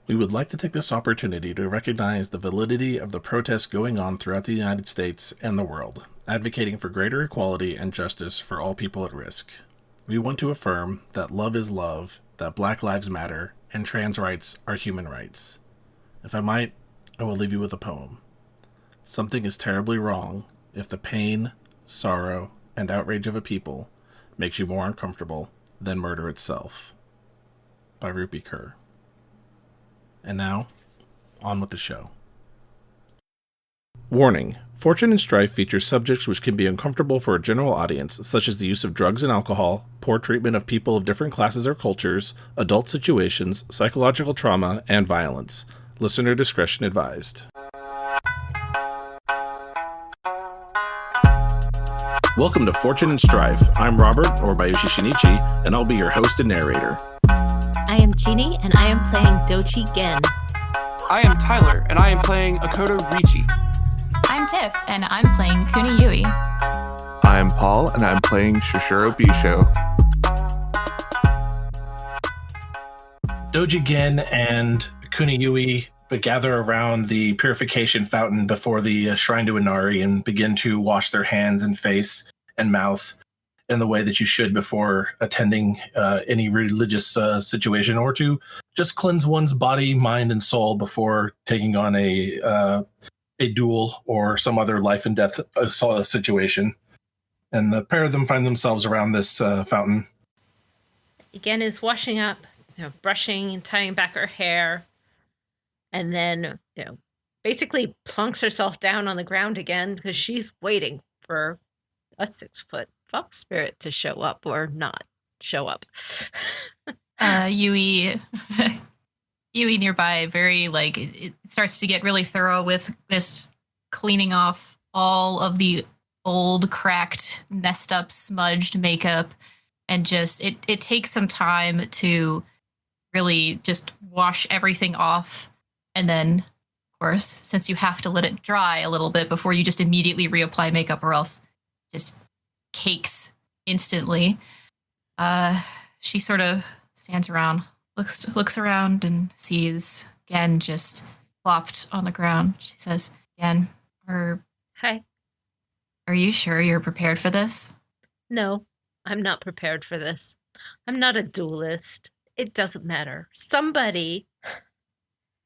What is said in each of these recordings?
We would like to take this opportunity to recognize the validity of the protests going on throughout the United States and the world, advocating for greater equality and justice for all people at risk. We want to affirm that love is love, that Black Lives Matter, and trans rights are human rights. If I might, I will leave you with a poem. Something is terribly wrong if the pain, sorrow, and outrage of a people makes you more uncomfortable than murder itself. By Rupi Kaur. And now, on with the show. Warning. Fortune and Strife features subjects which can be uncomfortable for a general audience, such as the use of drugs and alcohol, poor treatment of people of different classes or cultures, adult situations, psychological trauma, and violence. Listener discretion advised. Welcome to Fortune and Strife. I'm Robert, or Bayushi Shinichi, and I'll be your host and narrator. I am Jeanne, and I am playing Doji Gen. I am Tyler, and I am playing Akoto Richi. I'm Tiff, and I'm playing Kuni Yui. I am Paul, and I'm playing Shoshiro Bisho. Doji Gen and Kuni Yui gather around the purification fountain before the shrine to Inari and begin to wash their hands and face and mouth in the way that you should before attending any religious situation, or to just cleanse one's body, mind, and soul before taking on a duel or some other life and death situation. And the pair of them find themselves around this fountain. Gen is washing up, brushing and tying back her hair, and then, basically plunks herself down on the ground again because she's waiting for a 6-foot fox spirit to show up or not show up. Yui nearby, very it starts to get really thorough with this cleaning off all of the old, cracked, messed up, smudged makeup, and just it takes some time to really just wash everything off. And then, of course, since you have to let it dry a little bit before you just immediately reapply makeup, or else just cakes instantly, she sort of stands around, looks around, and sees Gen just plopped on the ground. She says, "Gen, Hi. Are you sure you're prepared for this?" No, I'm not prepared for this. I'm not a duelist. It doesn't matter. Somebody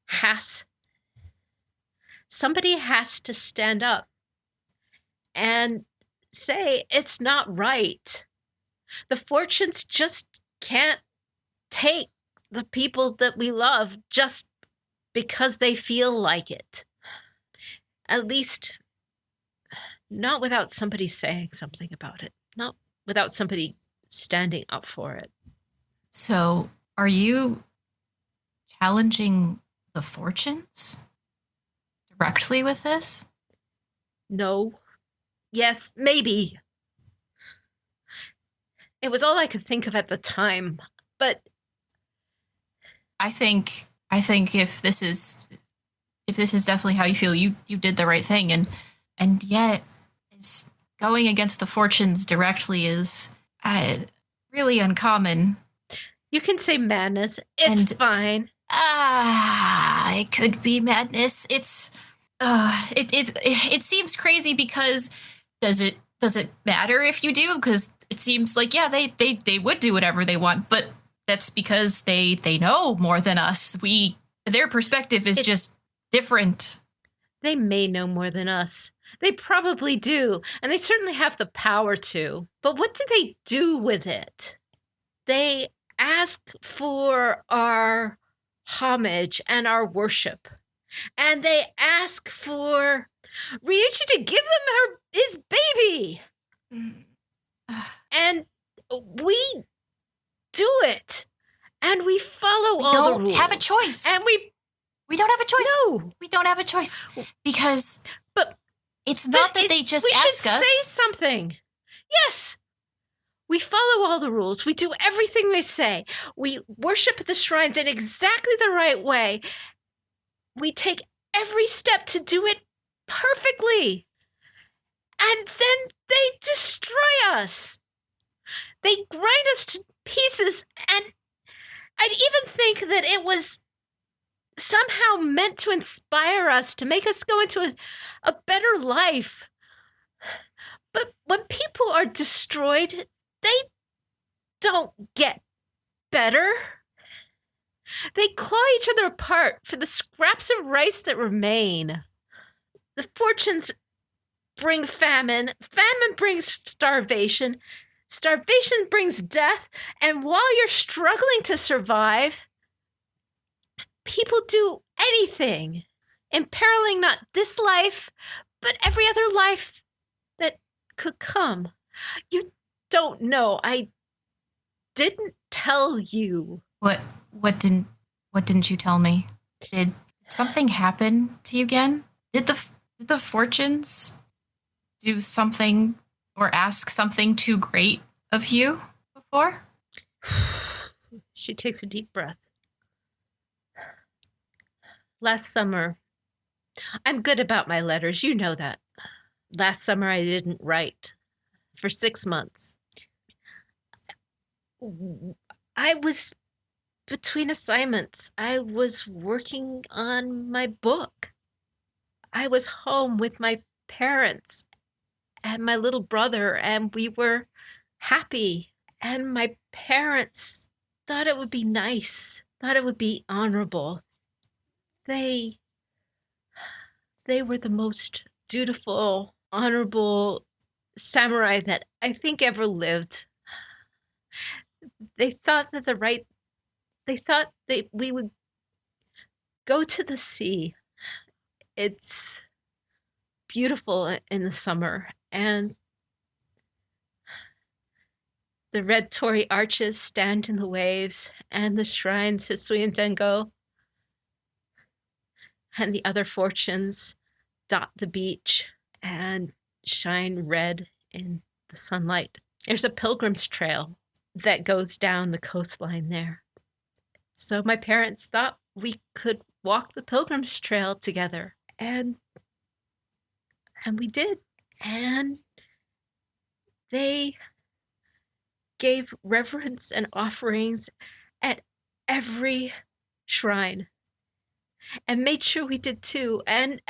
has to stand up and say it's not right. The fortunes just can't take the people that we love just because they feel like it. At least not without somebody saying something about it. Not without somebody standing up for it. So, are you challenging the fortunes directly with this? No. Yes, maybe. It was all I could think of at the time, but I think if this is definitely how you feel, you did the right thing, and yet going against the fortunes directly is really uncommon. You can say madness. It's fine. It could be madness. It seems crazy because does it matter if you do? Because it seems like, yeah, they would do whatever they want, but that's because they know more than us. Their perspective is just different. They may know more than us. They probably do, and they certainly have the power to. But what do they do with it? They ask for our homage and our worship. And they ask for Ryuichi to give them his baby. And we do it. And we follow all the rules. We don't have a choice. And we don't have a choice. No. We don't have a choice. Because it's not that they just ask us. We should say something. Yes. We follow all the rules. We do everything they say. We worship at the shrines in exactly the right way. We take every step to do it perfectly. And then they destroy us. They grind us to pieces. And I'd even think that it was somehow meant to inspire us, to make us go into a better life. But when people are destroyed, they don't get better. They claw each other apart for the scraps of rice that remain. The fortunes bring famine. Famine brings starvation. Starvation brings death. And while you're struggling to survive, people do anything, imperiling not this life, but every other life that could come. You don't know. I didn't tell you. What didn't you tell me? Did something happen to you again? Did the fortunes do something or ask something too great of you before? She takes a deep breath. Last summer, I'm good about my letters, you know that. Last summer I didn't write for 6 months. I was between assignments. I was working on my book. I was home with my parents and my little brother, and we were happy. And my parents thought it would be nice, thought it would be honorable. They were the most dutiful, honorable samurai that I think ever lived. They thought that we would go to the sea. It's beautiful in the summer, and the red torii arches stand in the waves, and the shrines to Suyin Dengo and the other fortunes dot the beach and shine red in the sunlight. There's a pilgrim's trail that goes down the coastline there. So my parents thought we could walk the pilgrim's trail together. And we did. And they gave reverence and offerings at every shrine and made sure we did too. And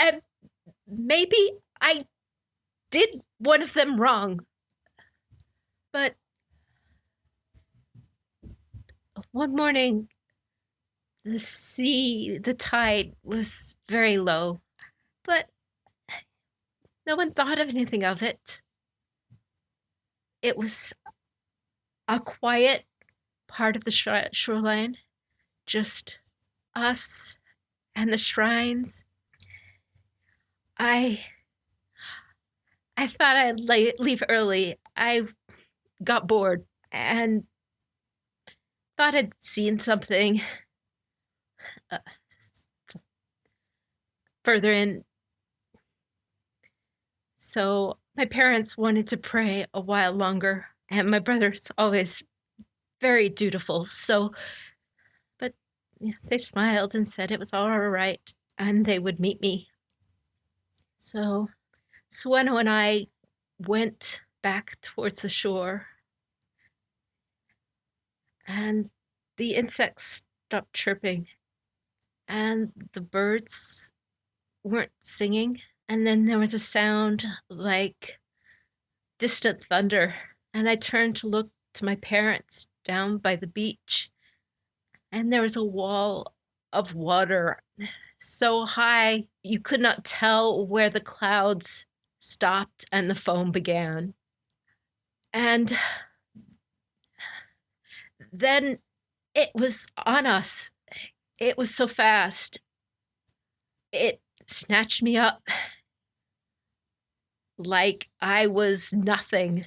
maybe I did one of them wrong. But one morning, the tide was very low, but no one thought of anything of it. It was a quiet part of the shoreline, just us and the shrines. I thought I'd leave early. I got bored and thought I'd seen something further in. So my parents wanted to pray a while longer, and my brother's always very dutiful. So, but they smiled and said it was all right, and they would meet me. So Sueno and I went back towards the shore, and the insects stopped chirping, and the birds weren't singing. And then there was a sound like distant thunder, and I turned to look to my parents down by the beach, and there was a wall of water so high you could not tell where the clouds stopped and the foam began. And then it was on us. It was so fast. It snatched me up like I was nothing.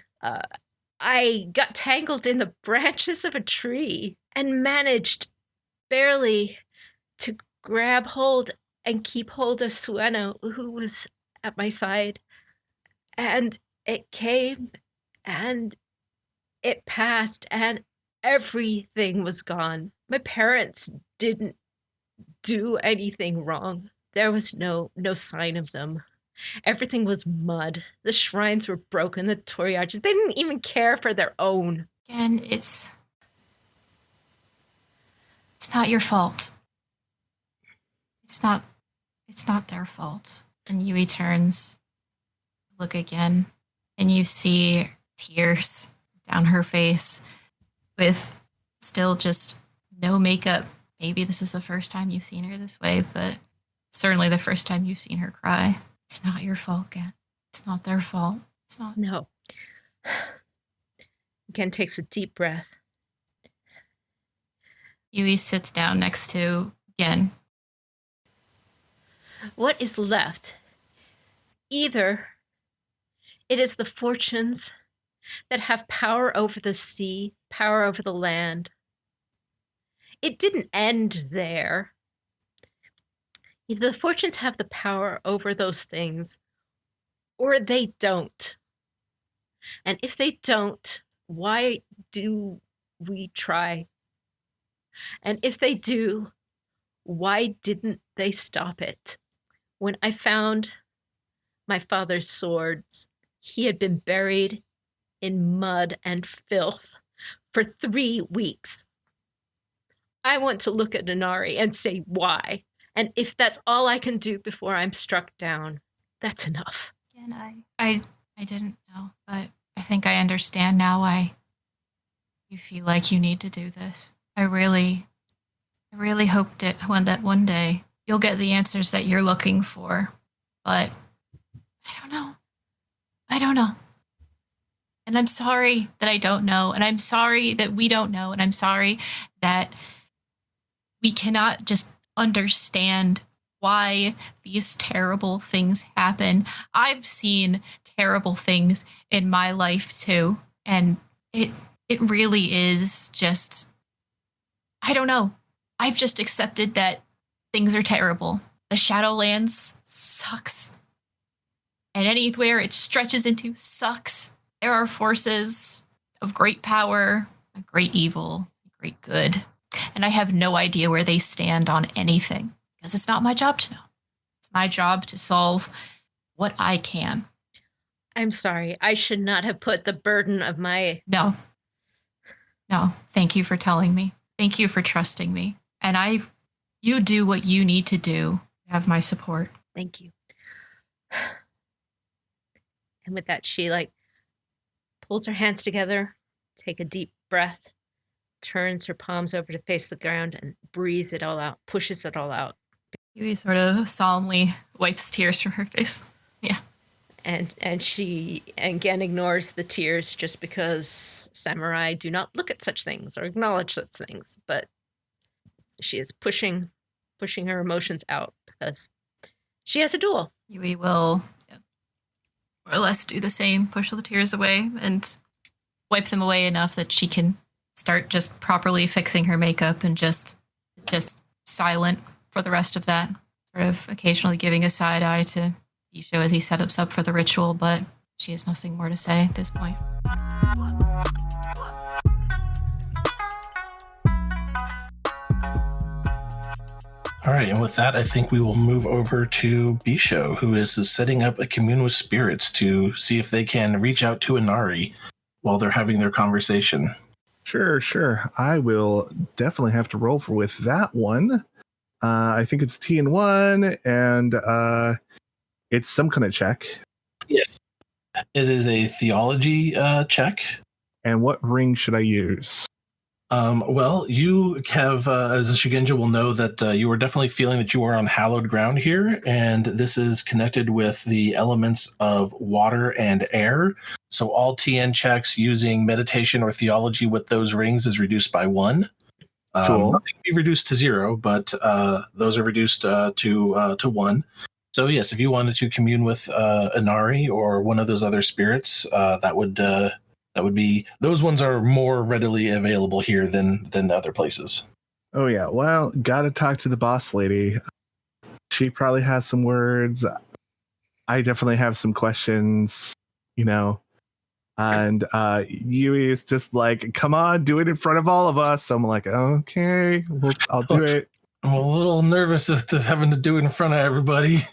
I got tangled in the branches of a tree and managed barely to grab hold and keep hold of Sueno, who was at my side. And it came and it passed and everything was gone. My parents didn't do anything wrong. There was no sign of them. Everything was mud. The shrines were broken, the torii arches. They didn't even care for their own. And it's not your fault. It's not their fault. And Yui turns, look again, and you see tears down her face with still just no makeup. Maybe this is the first time you've seen her this way, but certainly the first time you've seen her cry. It's not your fault, Gen. It's not their fault. It's not. No. Gen takes a deep breath. Yui sits down next to Gen. What is left? Either it is the fortunes that have power over the sea, power over the land. It didn't end there. Either the fortunes have the power over those things, or they don't. And if they don't, why do we try? And if they do, why didn't they stop it? When I found my father's swords, he had been buried in mud and filth for 3 weeks. I want to look at Inari and say why. And if that's all I can do before I'm struck down, that's enough. Again, I didn't know, but I think I understand now why you feel like you need to do this. I really hoped that one day you'll get the answers that you're looking for, but I don't know. And I'm sorry that I don't know, and I'm sorry that we don't know, and I'm sorry that we cannot just understand why these terrible things happen. I've seen terrible things in my life too, and it really is just, I don't know. I've just accepted that things are terrible. The Shadowlands sucks. And anywhere it stretches into sucks. There are forces of great power, great evil, great good. And I have no idea where they stand on anything, because it's not my job to know. It's my job to solve what I can. I'm sorry. I should not have put the burden of my... No. Thank you for telling me. Thank you for trusting me. And you do what you need to do. You have my support. Thank you. And with that, she pulls her hands together, take a deep breath, turns her palms over to face the ground, and breathes it all out, pushes it all out. Yui sort of solemnly wipes tears from her face. Yeah. And she again ignores the tears just because samurai do not look at such things or acknowledge such things. But she is pushing her emotions out because she has a duel. Yui will more or less do the same, push the tears away and wipe them away enough that she can start just properly fixing her makeup and just silent for the rest of that. Sort of occasionally giving a side eye to Isho as he setups up for the ritual, but she has nothing more to say at this point. All right, and with that, I think we will move over to Bisho, who is setting up a commune with spirits to see if they can reach out to Inari while they're having their conversation. Sure. I will definitely have to roll with that one. I think it's T&1, and it's some kind of check. Yes. It is a theology check. And what ring should I use? Well, you have, as a Shugenja will know, that you are definitely feeling that you are on hallowed ground here, and this is connected with the elements of water and air. So all TN checks using meditation or theology with those rings is reduced by 1. Cool. Nothing can be reduced to 0, but those are reduced to 1. So yes, if you wanted to commune with Inari or one of those other spirits, that would be, those ones are more readily available here than other places. Oh yeah, well, gotta talk to the boss lady. She probably has some words. I definitely have some questions, and Yui is just like, come on, do it in front of all of us. So I'm like, okay, I'll do it. I'm a little nervous of having to do it in front of everybody.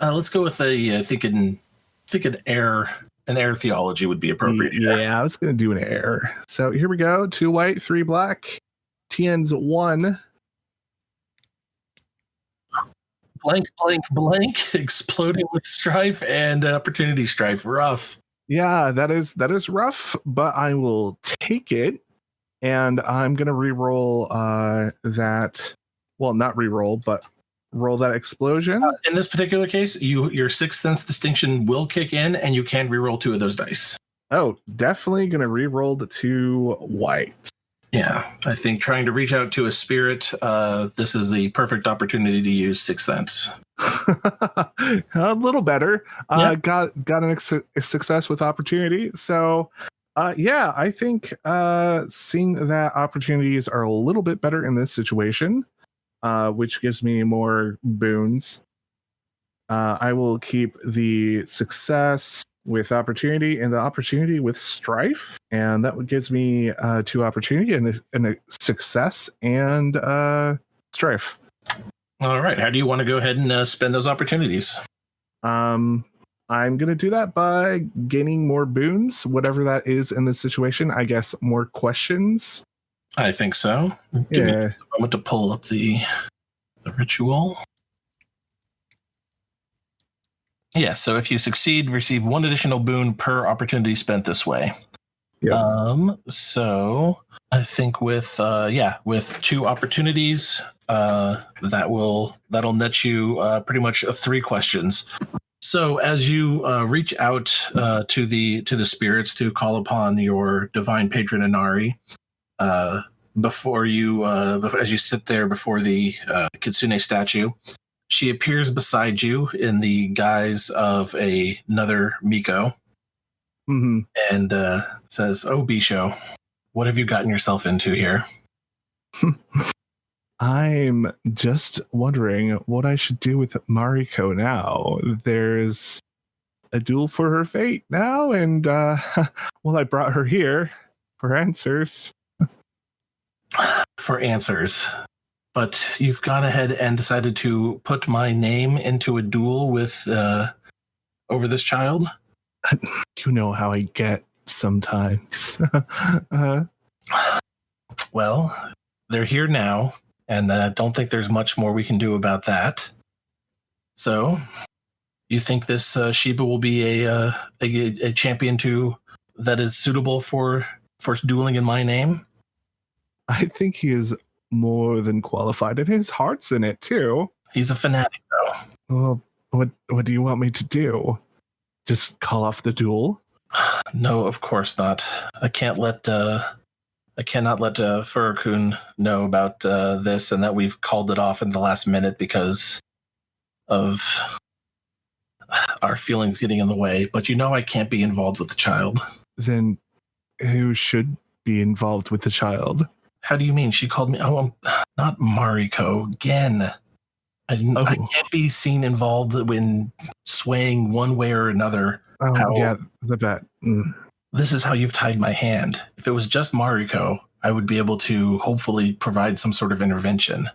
Let's go with I think an air theology would be appropriate. Yeah, I was going to do an air. So here we go. 2 white, 3 black. TN's 1. blank, blank, blank, exploding with strife and opportunity strife. Rough. Yeah, that is rough, but I will take it, and I'm gonna re-roll that. Well, not re-roll, but roll that explosion. In this particular case, your sixth sense distinction will kick in, and you can re-roll 2 of those dice. Oh, definitely gonna re-roll the 2 white. Yeah, I think trying to reach out to a spirit, this is the perfect opportunity to use sixth sense. A little better. Yeah. Got a success with opportunity. So, yeah, I think seeing that opportunities are a little bit better in this situation, which gives me more boons. I will keep the success with opportunity and the opportunity with strife, and that gives me 2 opportunity and a success and strife. All right. How do you want to go ahead and spend those opportunities? I'm gonna do that by gaining more boons, whatever that is in this situation. I guess more questions. I think so. Give me a moment to pull up the ritual. Yeah, so if you succeed, receive 1 additional boon per opportunity spent this way. Yep. So I think with 2 opportunities, that'll net you pretty much 3 questions. So as you reach out to the spirits to call upon your divine patron Inari, as you sit there before the Kitsune statue, she appears beside you in the guise of another Miko, and says, "Oh, Bisho, what have you gotten yourself into here?" I'm just wondering what I should do with Mariko now. There's a duel for her fate now, and well, I brought her here for answers. For answers. But you've gone ahead and decided to put my name into a duel with over this child? You know how I get sometimes. Well, they're here now, and I don't think there's much more we can do about that. So, you think this Sheba will be a champion that is suitable for dueling in my name? I think he is more than qualified, and his heart's in it too. He's a fanatic, though. Well, what do you want me to do? Just call off the duel? No, of course not. I cannot let Furukun know about this, and that we've called it off in the last minute because of our feelings getting in the way. But I can't be involved with the child. Then who should be involved with the child? How do you mean? She called me. Oh, not Mariko. Gen. I can't be seen involved in swaying one way or another. Oh, yeah, the bet. This is how you've tied my hand. If it was just Mariko, I would be able to hopefully provide some sort of intervention.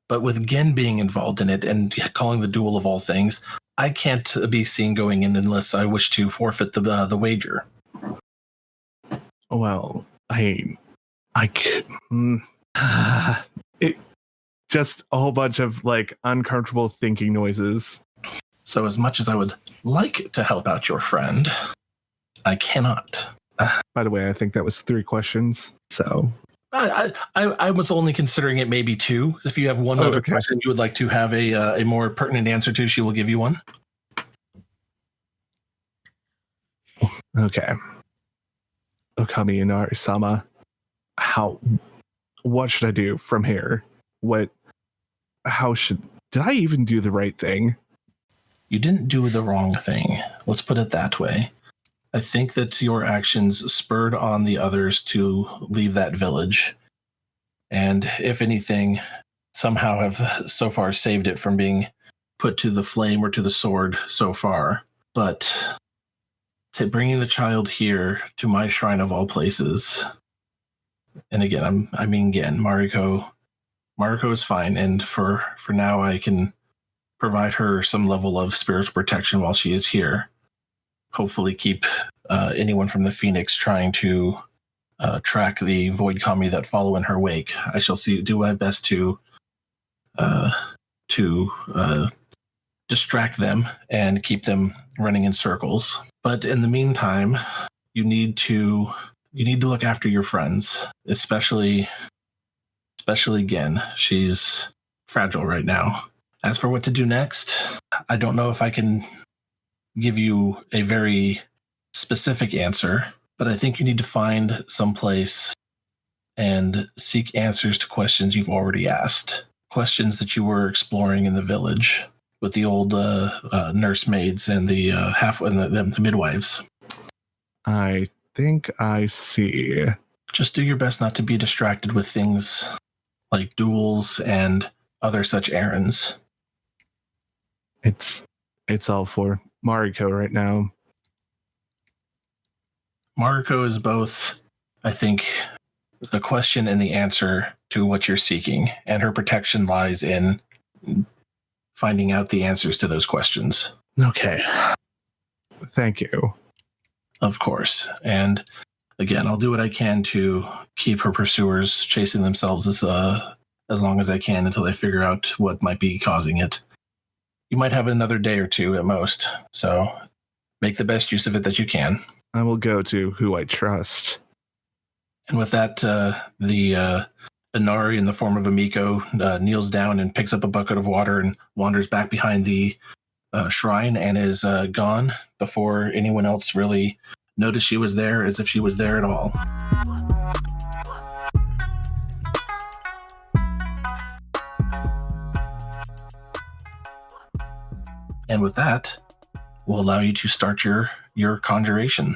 But with Gen being involved in it and calling the duel of all things, I can't be seen going in unless I wish to forfeit the wager. Well, it just a whole bunch of uncomfortable thinking noises. So as much as I would like to help out your friend, I cannot. By the way, I think that was 3 questions. So I was only considering it maybe 2. If you have one other question you would like to have a more pertinent answer to, she will give you one. Okay. Okami Inari-sama, what should I do from here? Did I even do the right thing? You didn't do the wrong thing. Let's put it that way. I think that your actions spurred on the others to leave that village. And if anything, somehow have so far saved it from being put to the flame or to the sword so far. But bringing the child here to my shrine of all places, and again, Mariko is fine, and for now I can provide her some level of spiritual protection while she is here. Hopefully keep anyone from the Phoenix trying to track the Void Kami that follow in her wake. I shall do my best to distract them and keep them running in circles. But in the meantime, you need to look after your friends, especially Jeanne. She's fragile right now. As for what to do next, I don't know if I can give you a very specific answer, but I think you need to find some place and seek answers to questions you've already asked, questions that you were exploring in the village with the old nursemaids and the the midwives. I think I see. Just do your best not to be distracted with things like duels and other such errands. It's all for Mariko right now. Mariko is both, I think, the question and the answer to what you're seeking, and her protection lies in finding out the answers to those questions. Okay. Thank you. Of course. And again, I'll do what I can to keep her pursuers chasing themselves as long as I can until they figure out what might be causing it. You might have another day or two at most, so make the best use of it that you can. I will go to who I trust. And with that, the Inari in the form of Amiko kneels down and picks up a bucket of water and wanders back behind the shrine and is gone before anyone else really noticed she was there, as if she was there at all. And with that, we'll allow you to start your conjuration.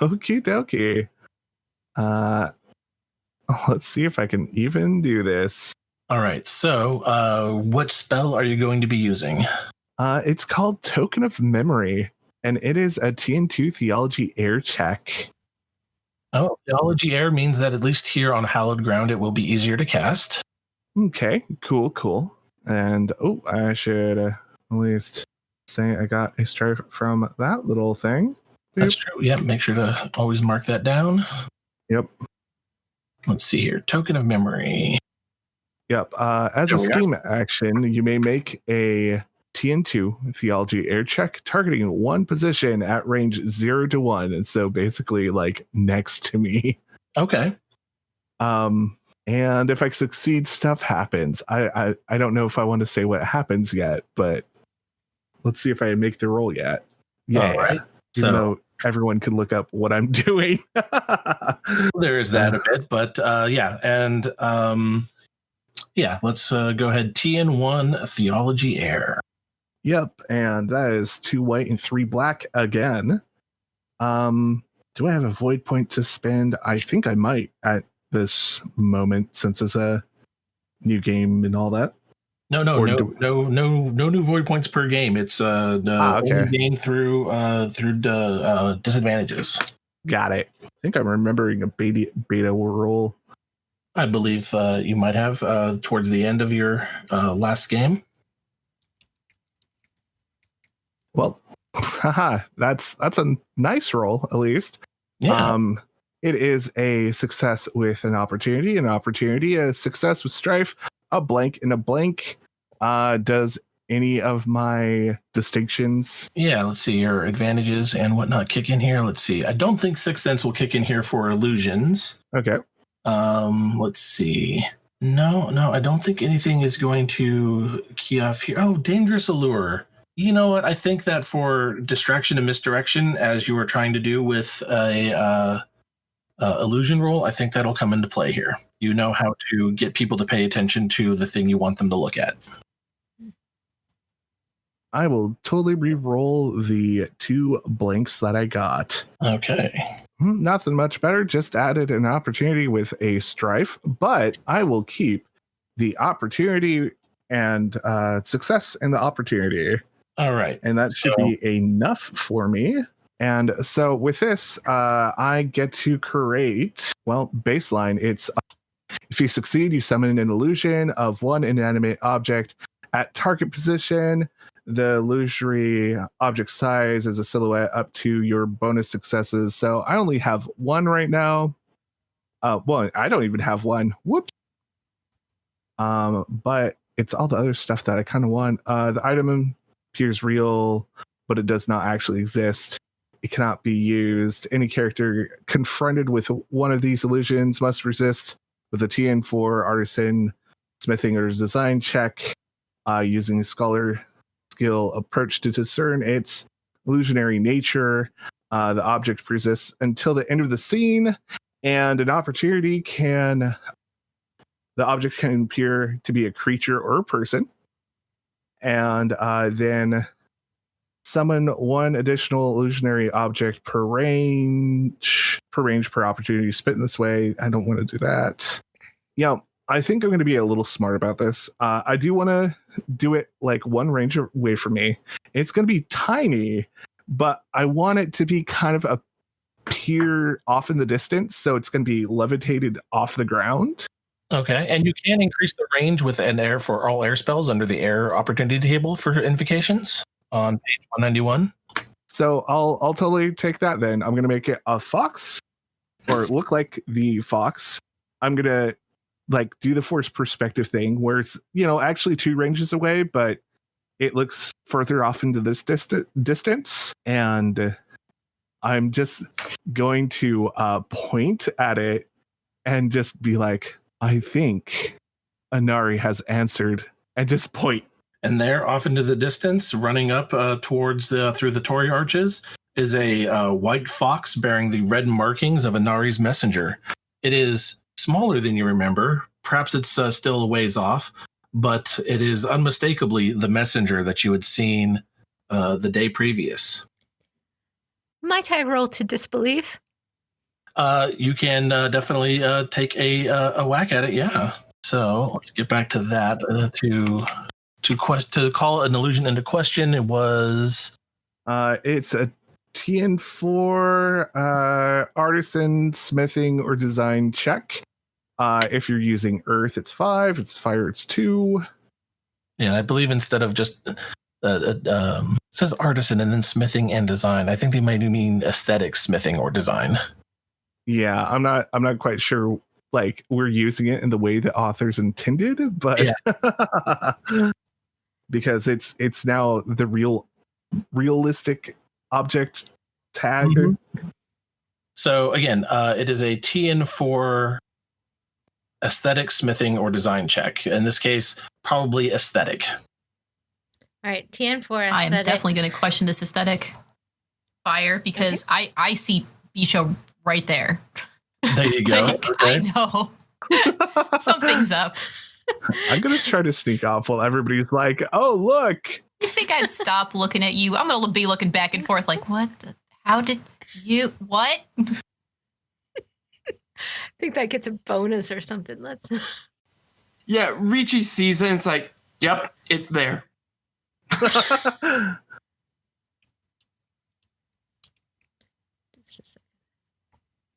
Okie dokie. Let's see if I can even do this. All right. So, what spell are you going to be using? It's called Token of Memory, and it is a TN2 Theology Air check. Oh, Theology Air means that at least here on hallowed ground, it will be easier to cast. Okay, cool. And, I should at least say I got a strife from that little thing. That's true. Yep. Make sure to always mark that down. Yep. Let's see here. Token of Memory. Yep. As a scheme action, you may make a TN2 Theology Air check targeting one position at range 0 to 1. And so basically like next to me. Okay. And if I succeed, stuff happens. I don't know if I want to say what happens yet, but let's see if I make the roll yet. Yeah. All right. Even though everyone can look up what I'm doing. There is that a bit, but yeah. And yeah, let's go ahead. TN1 Theology Air. Yep. And that is 2 white and 3 black again. Do I have a void point to spend? I think I might at this moment, since it's a new game and all that. No new void points per game. It's only gained through disadvantages. Got it. I think I'm remembering a beta roll. I believe you might have towards the end of your last game. Well, that's a nice roll, at least. Yeah. It is a success with an opportunity, a success with strife, a blank, and a blank. Does any of my distinctions? Yeah, let's see. Your advantages and whatnot kick in here. Let's see. I don't think Sixth Sense will kick in here for illusions. Okay. Let's see. No, I don't think anything is going to key off here. Oh, Dangerous Allure. You know what? I think that for distraction and misdirection, as you were trying to do with a illusion roll, I think that'll come into play here. You know how to get people to pay attention to the thing you want them to look at. I will totally re-roll the 2 blanks that I got. Okay. Nothing much better. Just added an opportunity with a strife, but I will keep the opportunity and success and the opportunity. All right. And that should be enough for me. And so with this, I get to create, well, baseline. It's if you succeed, you summon an illusion of one inanimate object at target position. The illusory object size is a silhouette up to your bonus successes. So I only have 1 right now. Well, I don't even have 1. Whoops. But it's all the other stuff that I kind of want. The item appears real, but it does not actually exist. It cannot be used. Any character confronted with one of these illusions must resist with a TN4 artisan, smithing, or design check using a scholar skill approach to discern its illusionary nature. The object persists until the end of the scene, and the object can appear to be a creature or a person, and then summon one additional illusionary object per range per opportunity spent in this way. I don't want to do that. I think I'm going to be a little smart about this. I do want to do it like one range away from me. It's going to be tiny, but I want it to be kind of appear off in the distance, so it's going to be levitated off the ground. Okay, and you can increase the range with an air for all air spells under the air opportunity table for invocations on page 191. So I'll totally take that then. I'm going to make it a fox, or look like the fox. I'm going to like do the force perspective thing where it's, actually 2 ranges away, but it looks further off into this distance. And I'm just going to point at it and just be like, I think Inari has answered, and just point. And there, off into the distance, running up towards through the Torii arches, is a white fox bearing the red markings of Inari's messenger. It is smaller than you remember. Perhaps it's still a ways off, but it is unmistakably the messenger that you had seen the day previous. Might I roll to disbelieve? You can definitely take a whack at it, yeah. So let's get back to that. To call an illusion into question, it was... it's a TN4 artisan, smithing, or design check. If you're using earth, it's 5. It's fire, it's 2. Yeah, I believe instead of just... it says artisan and then smithing and design. I think they might mean aesthetic smithing or design. Yeah, I'm not quite sure. Like, we're using it in the way the authors intended, but yeah. Because it's now the realistic object tag. Mm-hmm. So again, it is a TN4 aesthetic, smithing, or design check. In this case, probably aesthetic. All right, TN4 aesthetic. I am definitely going to question this aesthetic fire because I see Bisho right there. There you go. I know. Something's up. I'm going to try to sneak off while everybody's like, oh, look. You think I'd stop looking at you? I'm going to be looking back and forth like, what? How did you? What? I think that gets a bonus or something. Let's. Yeah, Ricci sees it and it's like, yep, it's there.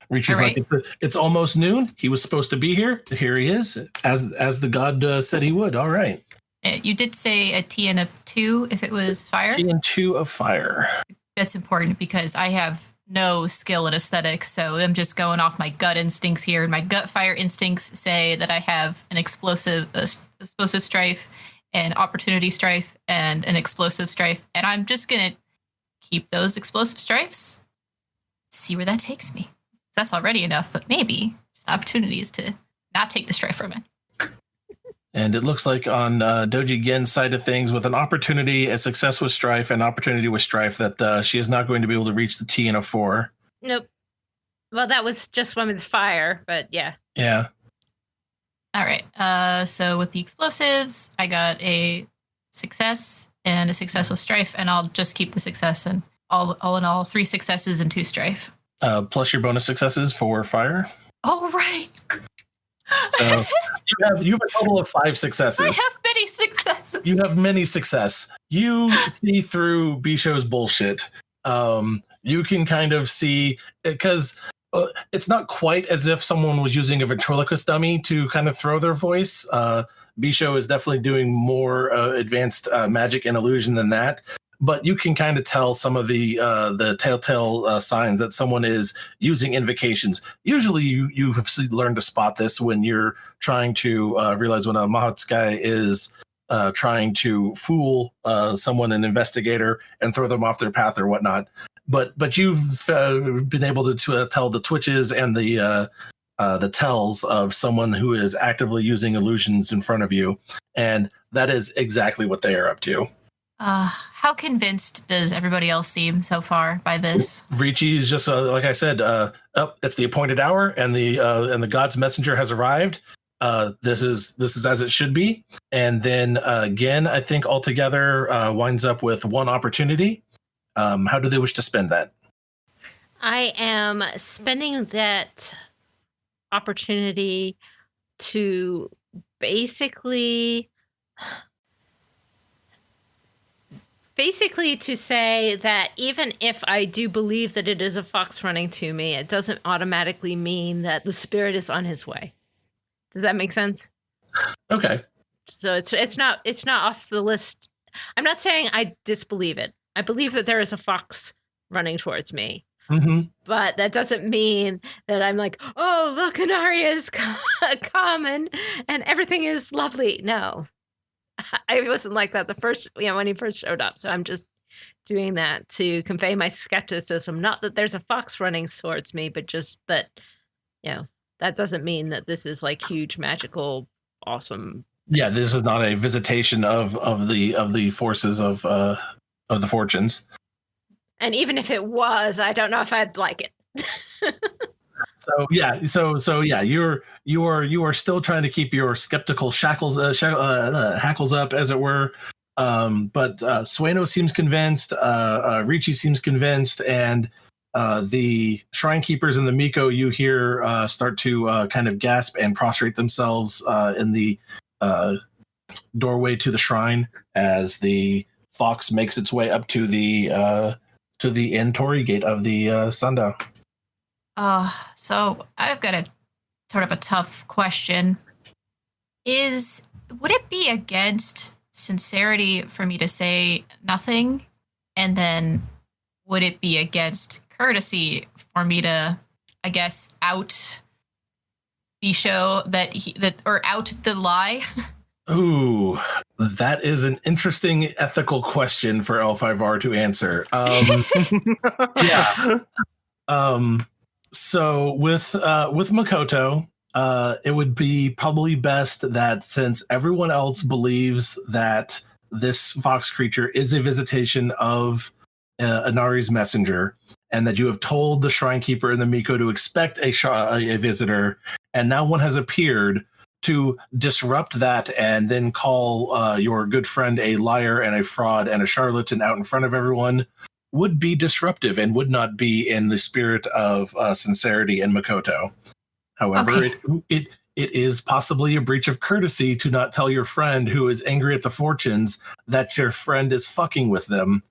Ricci's right. like, it's almost noon. He was supposed to be here. Here he is, as the god said he would. All right. You did say a TN of 2 if it was fire. TN 2 of fire. That's important because I have no skill in aesthetics, so I'm just going off my gut instincts here. And my gut fire instincts say that I have an explosive strife, an opportunity strife, and an explosive strife. And I'm just going to keep those explosive strifes, see where that takes me. That's already enough, but maybe just opportunities to not take the strife from it. And it looks like on Doji Gen's side of things, with an opportunity, a success with strife, and opportunity with strife, that she is not going to be able to reach the T in a 4. Nope. Well, that was just one with fire, but yeah. Yeah. All right. So with the explosives, I got a success and a success with strife, and I'll just keep the success and all in all 3 successes and 2 strife. Plus your bonus successes for fire. Oh, right. So you have a total of 5 successes. I have many successes. You have many success. You see through Bisho's bullshit. You can kind of see, because it's not quite as if someone was using a ventriloquist dummy to kind of throw their voice. Bisho is definitely doing more advanced magic and illusion than that. But you can kind of tell some of the telltale signs that someone is using invocations. Usually you have learned to spot this when you're trying to realize when a Mahatsukai is trying to fool someone, an investigator, and throw them off their path or whatnot. But you've been able to tell the twitches and the tells of someone who is actively using illusions in front of you, and that is exactly what they are up to. How convinced does everybody else seem so far by this? Ricci is just like I said. It's the appointed hour, and the god's messenger has arrived. This is as it should be. And then Gen, I think altogether winds up with one opportunity. How do they wish to spend that? I am spending that opportunity to basically to say that even if I do believe that it is a fox running to me, it doesn't automatically mean that the spirit is on his way. Does that make sense? Okay. So it's not off the list. I'm not saying I disbelieve it. I believe that there is a fox running towards me. Mm-hmm. But that doesn't mean that I'm like, oh, look, Anaria is common and everything is lovely. No, I wasn't like that when he first showed up. So I'm just doing that to convey my skepticism. Not that there's a fox running towards me, but just that, that doesn't mean that this is like huge, magical, awesome. Yeah, this is not a visitation of the forces of the fortunes. And even if it was, I don't know if I'd like it. So you are still trying to keep your skeptical hackles up, as it were. But Sueno seems convinced. Ricci seems convinced, and the shrine keepers and the Miko you hear start to kind of gasp and prostrate themselves in the doorway to the shrine as the fox makes its way up to the Entori gate of the sundial. So I've got a sort of a tough question. Would it be against sincerity for me to say nothing? And then would it be against courtesy for me to, I guess, out Bisho or out the lie? Ooh, that is an interesting ethical question for L5R to answer. Yeah. So with Makoto, it would be probably best that since everyone else believes that this fox creature is a visitation of Inari's messenger, and that you have told the shrine keeper and the Miko to expect a visitor, and now one has appeared, to disrupt that and then call your good friend a liar and a fraud and a charlatan out in front of everyone would be disruptive and would not be in the spirit of sincerity in Makoto. However, it is possibly a breach of courtesy to not tell your friend who is angry at the fortunes that your friend is fucking with them.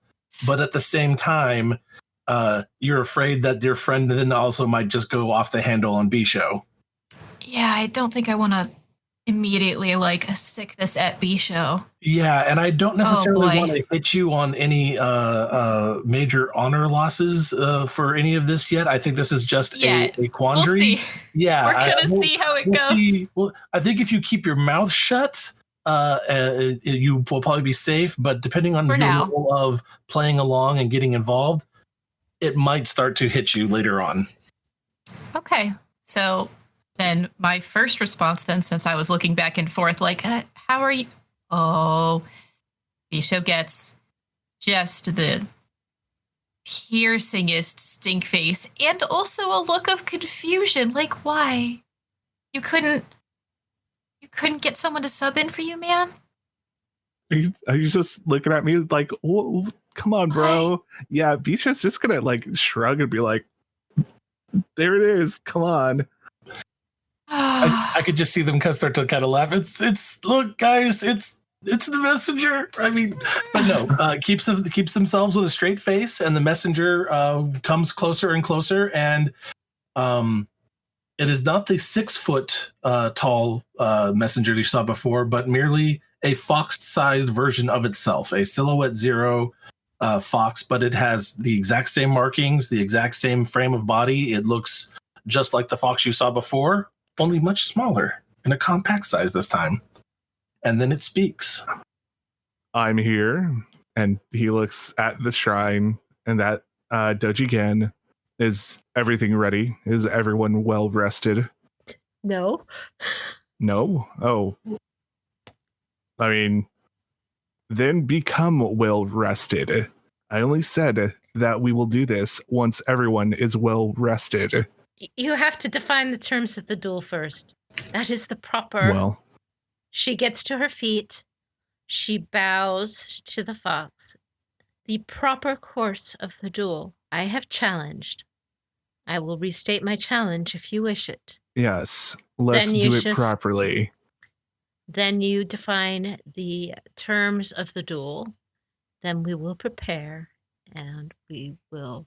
But at the same time, you're afraid that your friend then also might just go off the handle on Bisho. Yeah, I don't think I want to immediately stick this at Bisho. Yeah, and I don't necessarily want to hit you on any major honor losses for any of this yet. I think this is just a quandary. We'll see. Yeah, we're gonna see how it goes. See. Well, I think if you keep your mouth shut, you will probably be safe. But depending on your level of playing along and getting involved, it might start to hit you later on. Okay, so then my first response then, since I was looking back and forth, how are you? Oh, Bisho gets just the piercingest stink face and also a look of confusion. Why? You couldn't get someone to sub in for you, man? Are you just looking at me like, oh, come on, bro? Yeah, Bisho's just gonna shrug and be like, there it is. Come on. I could just see them start to kind of laugh. It's look, guys, it's the messenger. I mean, but no, keeps themselves with a straight face, and the messenger comes closer and closer, and it is not the 6 foot tall messenger you saw before, but merely a fox-sized version of itself, a silhouette 0 fox, but it has the exact same markings, the exact same frame of body. It looks just like the fox you saw before, only much smaller in a compact size this time. And then it speaks. I'm here. And he looks at the shrine and at Doji Gen. Is everything ready? Is everyone well rested? No. No? Oh. I mean, then become well rested. I only said that we will do this once everyone is well rested. You have to define the terms of the duel first. That is the proper. Well, She gets to her feet. She bows to the fox. The proper course of the duel I have challenged. I will restate my challenge if you wish it. yes, let's Then do you it properly. Then you define the terms of the duel. Then we will prepare and we will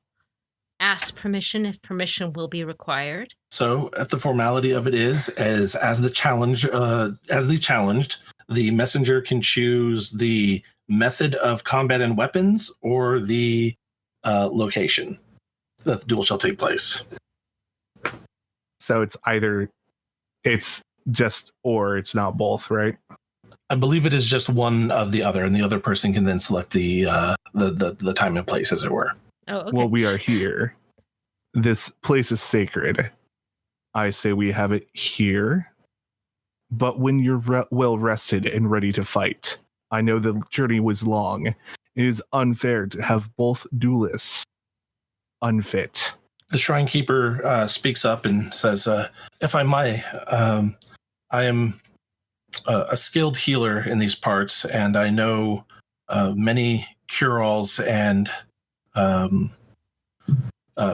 ask permission if permission will be required. So, the formality of it is, as the challenged, the messenger can choose the method of combat and weapons or the location that the duel shall take place. So it's just or it's not both, right? I believe it is just one of the other, and the other person can then select the time and place, as it were. Oh, okay. Well, we are here. This place is sacred. I say we have it here. But when you're well rested and ready to fight, I know the journey was long. It is unfair to have both duelists unfit. The Shrine Keeper speaks up and says, if I may, I am a skilled healer in these parts, and I know many cure-alls and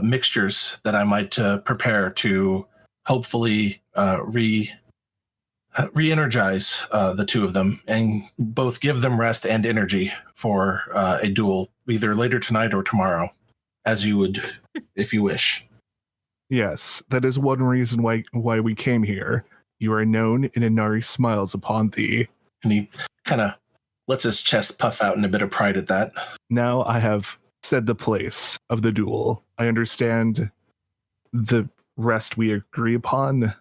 mixtures that I might prepare to hopefully re-energize the two of them and both give them rest and energy for a duel, either later tonight or tomorrow, as you would if you wish. Yes, that is one reason why we came here. You are known, and Inari smiles upon thee. And he kind of lets his chest puff out in a bit of pride at that. Now I have said the place of the duel. I understand the rest we agree upon.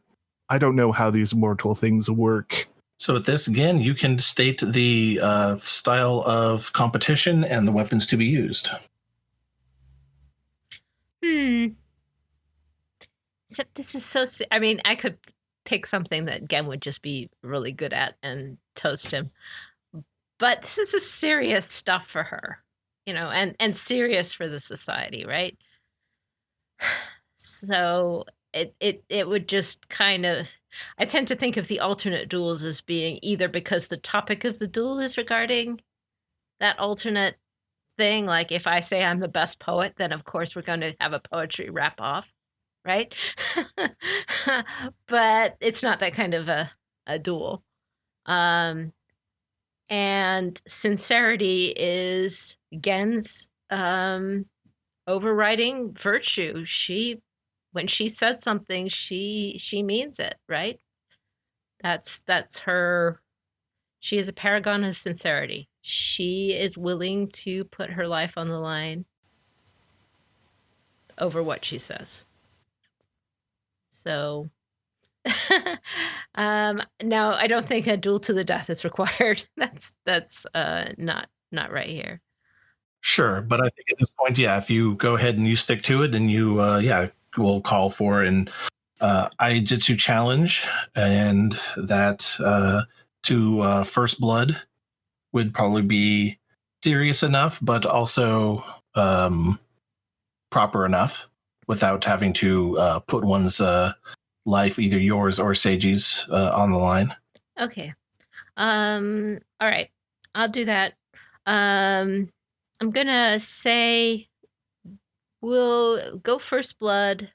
I don't know how these mortal things work. So at this, again, you can state the style of competition and the weapons to be used. Except this is so... I mean, I could pick something that Gen would just be really good at and toast him. But this is a serious stuff for her, and serious for the society, right? So it would just kind of... I tend to think of the alternate duels as being either because the topic of the duel is regarding that alternate thing. Like if I say I'm the best poet, then of course we're going to have a poetry wrap off, right? But it's not that kind of a duel. And sincerity is Gen's overriding virtue. When she says something, she means it, right? That's her. She is a paragon of sincerity. She is willing to put her life on the line over what she says. So now I don't think a duel to the death is required. That's not right here. Sure, but I think at this point, yeah, if you go ahead and you stick to it, and you will call for an Aijitsu challenge, and that to First Blood would probably be serious enough, but also proper enough without having to put one's life, either yours or Seiji's, on the line. Okay. All right. I'll do that. I'm gonna say we'll go First Blood.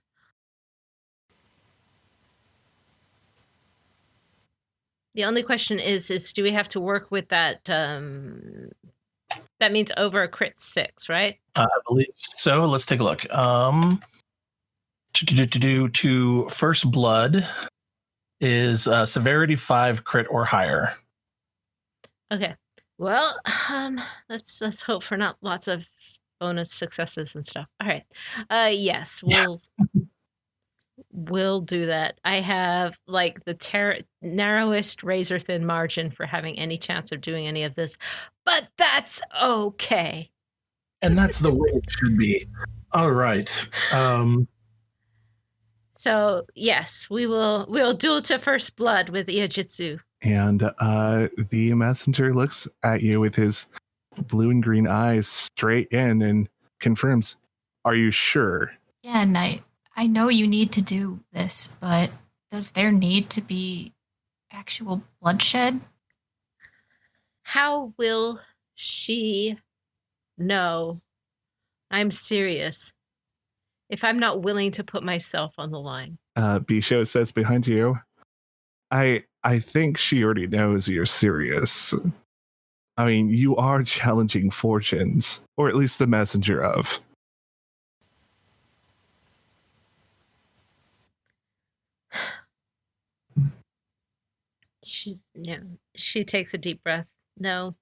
The only question is do we have to work with that? That means over a crit 6, right? I believe so. Let's take a look. To First Blood is severity 5, crit or higher. Okay. Well, let's hope for not lots of bonus successes and stuff. All right. Yes, will do that. I have like the narrowest razor thin margin for having any chance of doing any of this, but that's okay. And that's the way it should be. All right. So yes, we'll duel to first blood with Iajitsu. And the messenger looks at you with his blue and green eyes straight in and confirms, "Are you sure?" Yeah, and I know you need to do this, but does there need to be actual bloodshed? How will she know I'm serious if I'm not willing to put myself on the line? Bisho says behind you, I think she already knows you're serious. I mean, you are challenging fortunes, or at least the messenger of. She takes a deep breath. No.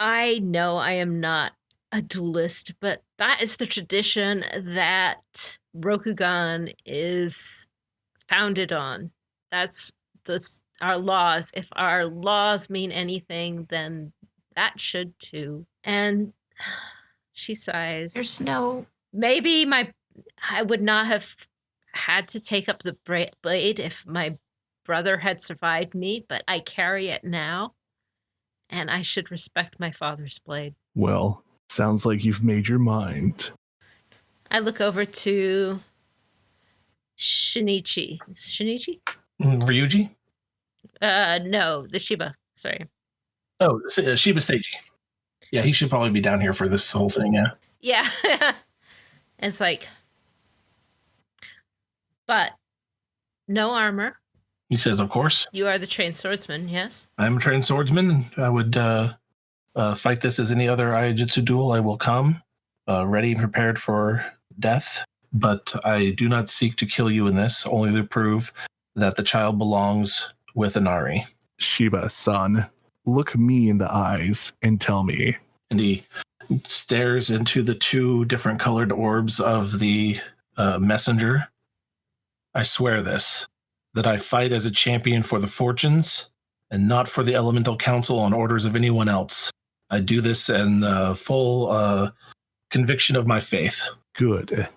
I know I am not a duelist, but that is the tradition that Rokugan is founded on. That's our laws. If our laws mean anything, then that should too. And she sighs. There's no... Maybe I would not have had to take up the blade if my brother had survived me, but I carry it now, and I should respect my father's blade. Well, sounds like you've made your mind. I look over to Shinichi. Shinichi? Ryuji? No, the Shiba. Sorry. Oh, Shiba Seiji. Yeah, he should probably be down here for this whole thing, yeah. Yeah. It's like, but no armor. He says, of course. You are the trained swordsman, yes? I'm a trained swordsman. I would fight this as any other Aiajutsu duel. I will come, ready and prepared for death. But I do not seek to kill you in this, only to prove that the child belongs with Inari. Shiba-san, look me in the eyes and tell me. And he stares into the two different colored orbs of the messenger. I swear this, that I fight as a champion for the fortunes and not for the Elemental Council on orders of anyone else. I do this in full conviction of my faith. Good.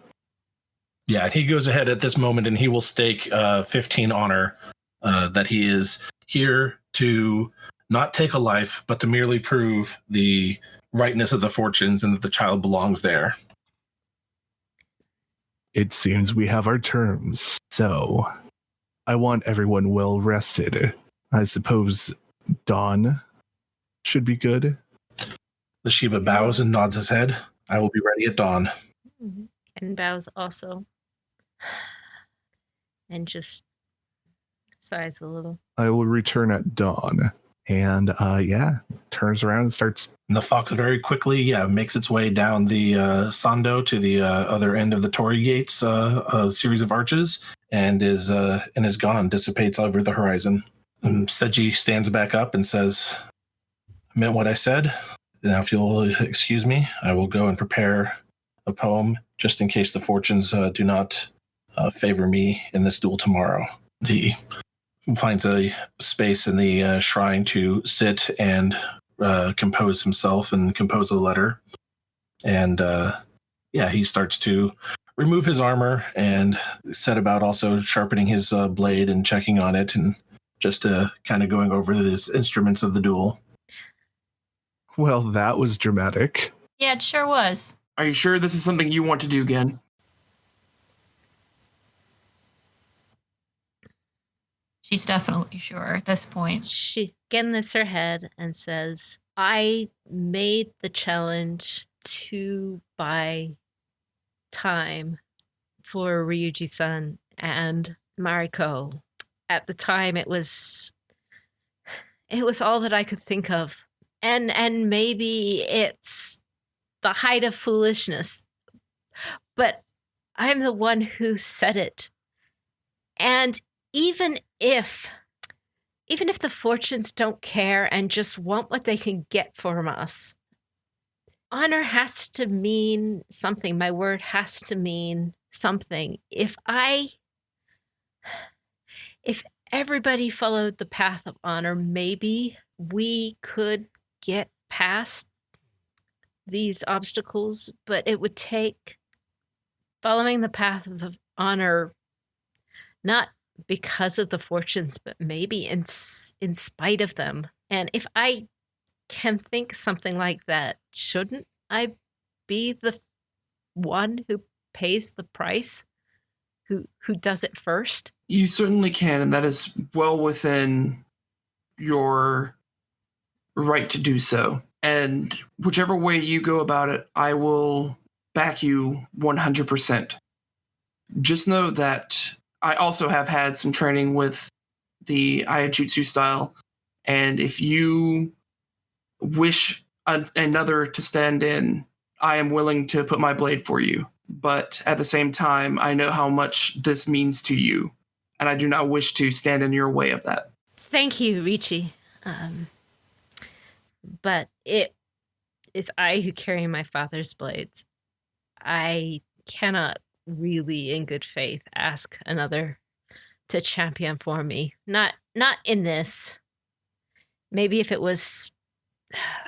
Yeah, he goes ahead at this moment and he will stake 15 honor that he is here to not take a life, but to merely prove the rightness of the fortunes and that the child belongs there. It seems we have our terms. So, I want everyone well rested. I suppose dawn should be good. The Shiba bows and nods his head. I will be ready at dawn. Mm-hmm. And bows also. And just sighs a little. I will return at dawn. And turns around and starts. And the fox very quickly, makes its way down the Sando to the other end of the Torii Gates, a series of arches, and is gone, dissipates over the horizon. And Seiji stands back up and says, "I meant what I said. Now, if you'll excuse me, I will go and prepare a poem just in case the fortunes do not favor me in this duel tomorrow." He finds a space in the shrine to sit and compose himself and compose a letter. And he starts to remove his armor and set about also sharpening his blade and checking on it and just kind of going over his instruments of the duel. Well, that was dramatic. Yeah, it sure was. Are you sure this is something you want to do again? She's definitely sure at this point. She again lifts her head and says, I made the challenge to buy time for Ryuji-san and Mariko. At the time, it was all that I could think of. And maybe it's the height of foolishness, but I'm the one who said it. And even if the fortunes don't care and just want what they can get from us, honor has to mean something. My word has to mean something. If everybody followed the path of honor, maybe we could get past these obstacles, but it would take following the path of honor, not because of the fortunes, but maybe in spite of them. And if I can think something like that, shouldn't I be the one who pays the price, who does it first? You certainly can, and that is well within your right to do so. And whichever way you go about it, I will back you 100%. Just know that I also have had some training with the Aiajutsu style, and if you wish another to stand in, I am willing to put my blade for you. But at the same time, I know how much this means to you, and I do not wish to stand in your way of that. Thank you, Richie. But it is I who carry my father's blades. I cannot really, in good faith, ask another to champion for me. Not in this. Maybe if it was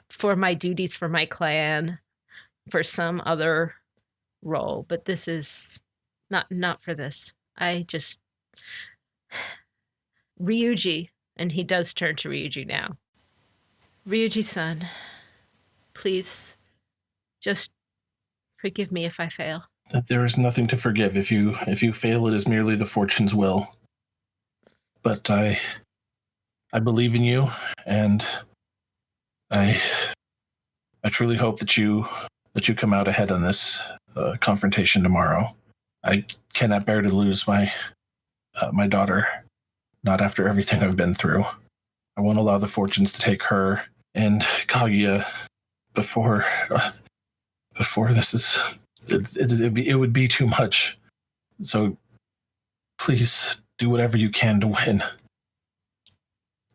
for my duties for my clan, for some other role, but this is not for this. I just Ryuji, and he does turn to Ryuji now. Ryuji-san, please just forgive me if I fail. That there is nothing to forgive. If you fail, it is merely the fortune's will. But I believe in you, and I truly hope that you come out ahead on this confrontation tomorrow. I cannot bear to lose my daughter, not after everything I've been through. I won't allow the fortunes to take her and Kaguya before this is. It would be too much. So please do whatever you can to win.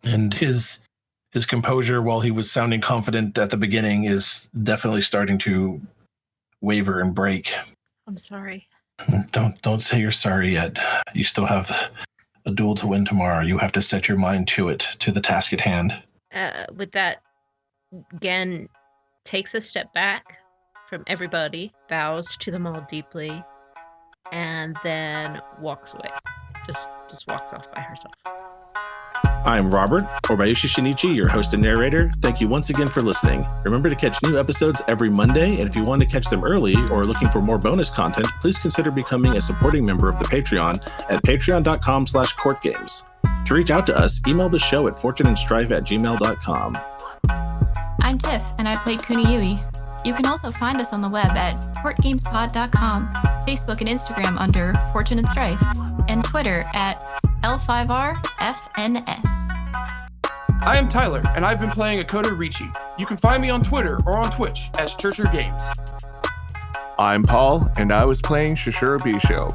And his composure, while he was sounding confident at the beginning, is definitely starting to waver and break. I'm sorry. Don't say you're sorry yet. You still have a duel to win tomorrow. You have to set your mind to it, to the task at hand. With that, Gen takes a step back from everybody, bows to them all deeply, and then walks away. Just walks off by herself. I'm Robert, or Bayushi Shinichi, your host and narrator. Thank you once again for listening. Remember to catch new episodes every Monday, and if you want to catch them early or are looking for more bonus content, please consider becoming a supporting member of the Patreon at patreon.com/CourtGames. To reach out to us, email the show at fortuneandstrife@gmail.com. I'm Tiff, and I played Kuniyui. You can also find us on the web at courtgamespod.com, Facebook and Instagram under Fortune and Strife, and Twitter at L5RFNS. I am Tyler, and I've been playing Akoto Richie. You can find me on Twitter or on Twitch as Churcher Games. I'm Paul, and I was playing Shishura Bisho.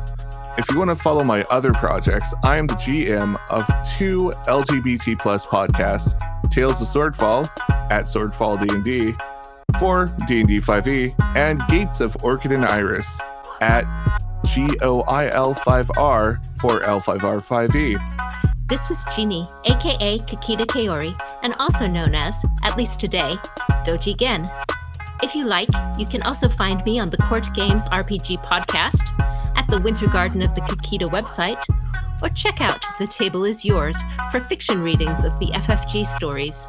If you want to follow my other projects, I am the GM of 2 LGBT+ podcasts, Tales of Swordfall at Swordfall D&D for D&D 5e, and Gates of Orchid and Iris at GOIL5R for L5R 5e. This was Jeanne, aka Kakita Kaori, and also known as, at least today, Doji Gen. If you like, you can also find me on the CourtGames RPG podcast, at the Winter Garden of the Kakita website, or check out The Table Is Yours for fiction readings of the FFG stories.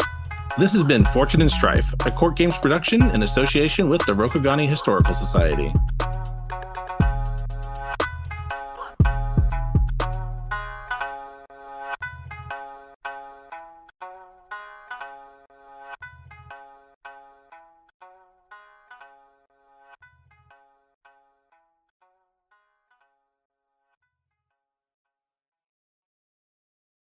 This has been Fortune and Strife, a Court Games production in association with the Rokugani Historical Society.